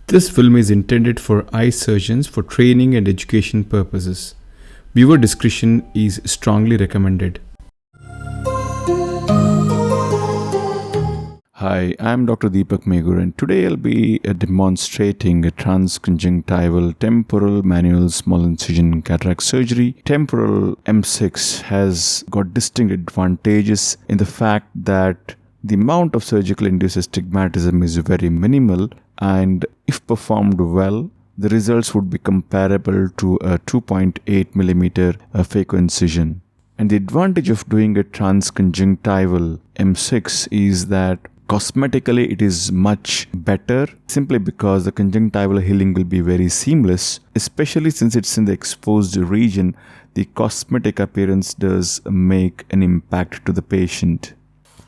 This film is intended for eye surgeons for training and education purposes. Viewer discretion is strongly recommended. Hi, I'm Dr. Deepak Megur, and today I'll be demonstrating a transconjunctival temporal manual small incision cataract surgery. Temporal M6 has got distinct advantages in the fact that the amount of surgical induced astigmatism is very minimal, and if performed well, the results would be comparable to a 2.8 millimeter phaco incision. And the advantage of doing a transconjunctival M6 is that cosmetically it is much better, simply because the conjunctival healing will be very seamless, especially since it's in the exposed region. The cosmetic appearance does make an impact to the patient.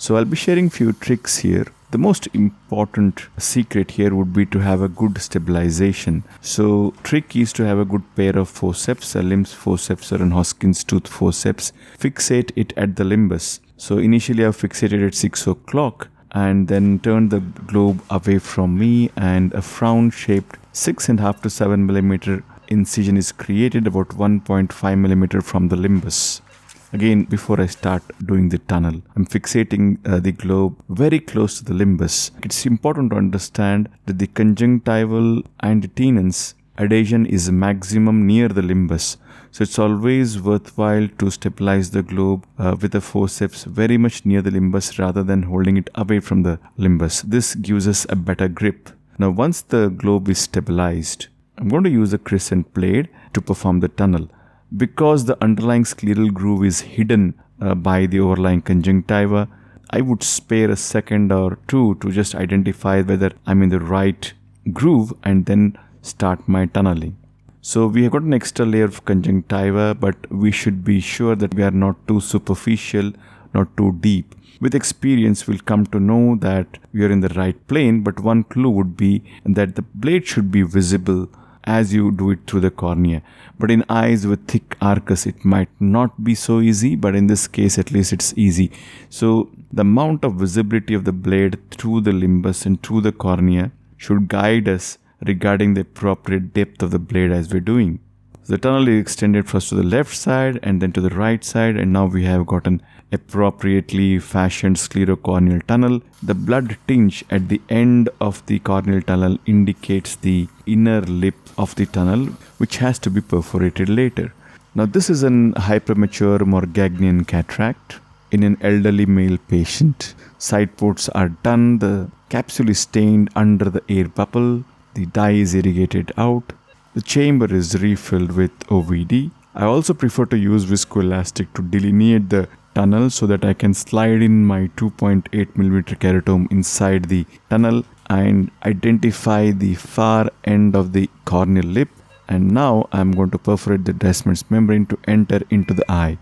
So I'll be sharing few tricks here. The most important secret here would be to have a good stabilization. So trick is to have a good pair of forceps, a Lim's forceps or an Hoskins tooth forceps. Fixate it at the limbus. So initially I've fixated at 6 o'clock and then turn the globe away from me, and a frown shaped 6.5 to 7 millimeter incision is created about 1.5 millimeter from the limbus. Again, before I start doing the tunnel, I'm fixating the globe very close to the limbus. It's important to understand that the conjunctival antetenons adhesion is maximum near the limbus. So it's always worthwhile to stabilize the globe with the forceps very much near the limbus rather than holding it away from the limbus. This gives us a better grip. Now once the globe is stabilized, I'm going to use a crescent blade to perform the tunnel. Because the underlying scleral groove is hidden by the overlying conjunctiva, I would spare a second or two to just identify whether I'm in the right groove and then start my tunneling. So we have got an extra layer of conjunctiva, but we should be sure that we are not too superficial, not too deep. With experience, we'll come to know that we are in the right plane, but one clue would be that the blade should be visible as you do it through the cornea. But in eyes with thick arcus, it might not be so easy, but in this case, at least it's easy. So the amount of visibility of the blade through the limbus and through the cornea should guide us regarding the appropriate depth of the blade as we're doing. So the tunnel is extended first to the left side and then to the right side, and now we have got an appropriately fashioned sclerocorneal tunnel. The blood tinge at the end of the corneal tunnel indicates the inner lip of the tunnel, which has to be perforated later. Now this is an hypermature Morgagnian cataract in an elderly male patient. Side ports are done, the capsule is stained under the air bubble, the dye is irrigated out, the chamber is refilled with OVD. I also prefer to use viscoelastic to delineate the tunnel so that I can slide in my 2.8 millimeter keratome inside the tunnel and identify the far end of the corneal lip. And now I'm going to perforate the Descemet's membrane to enter into the eye.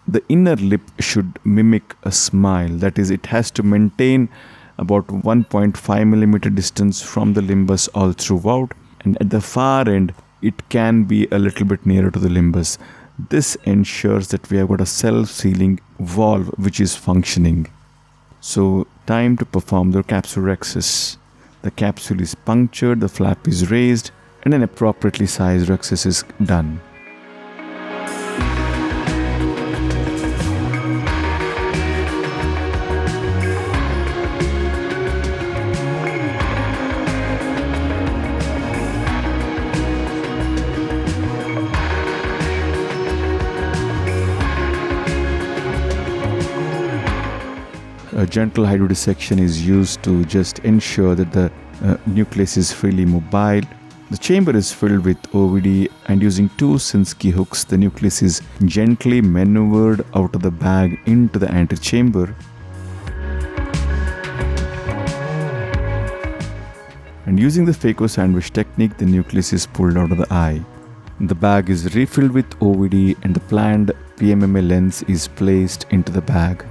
The inner lip should mimic a smile, that is, it has to maintain about 1.5 millimeter distance from the limbus all throughout, and at the far end it can be a little bit nearer to the limbus. This ensures that we have got a self-sealing valve which is functioning. So time to perform the capsulorhexis. The capsule is punctured, the flap is raised, and an appropriately sized rhexis is done. A gentle hydrodissection is used to just ensure that the nucleus is freely mobile. The chamber is filled with OVD, and using two Sinskey hooks, the nucleus is gently maneuvered out of the bag into the antechamber. And using the phaco sandwich technique, the nucleus is pulled out of the eye. The bag is refilled with OVD and the planned PMMA lens is placed into the bag.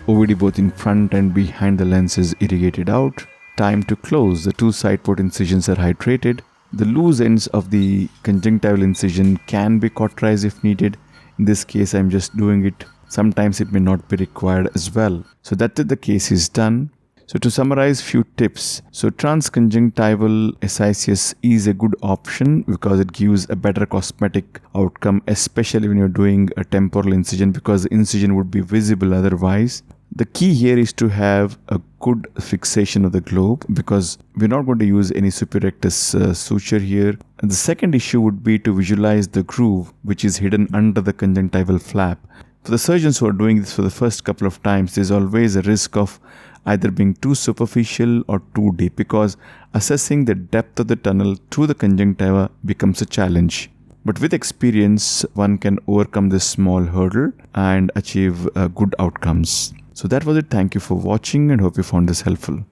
OVD both in front and behind the lens is irrigated out. Time to close. The two side port incisions are hydrated. The loose ends of the conjunctival incision can be cauterized if needed. In this case, I'm just doing it Sometimes it may not be required as well. So that the case is done. So to summarize few tips, so transconjunctival SICS is a good option because it gives a better cosmetic outcome, especially when you're doing a temporal incision, because the incision would be visible otherwise. The key here is to have a good fixation of the globe, because we're not going to use any superior rectus suture here. And the second issue would be to visualize the groove which is hidden under the conjunctival flap. For the surgeons who are doing this for the first couple of times, there's always a risk of either being too superficial or too deep, because assessing the depth of the tunnel through the conjunctiva becomes a challenge. But with experience, one can overcome this small hurdle and achieve good outcomes. So that was it. Thank you for watching and hope you found this helpful.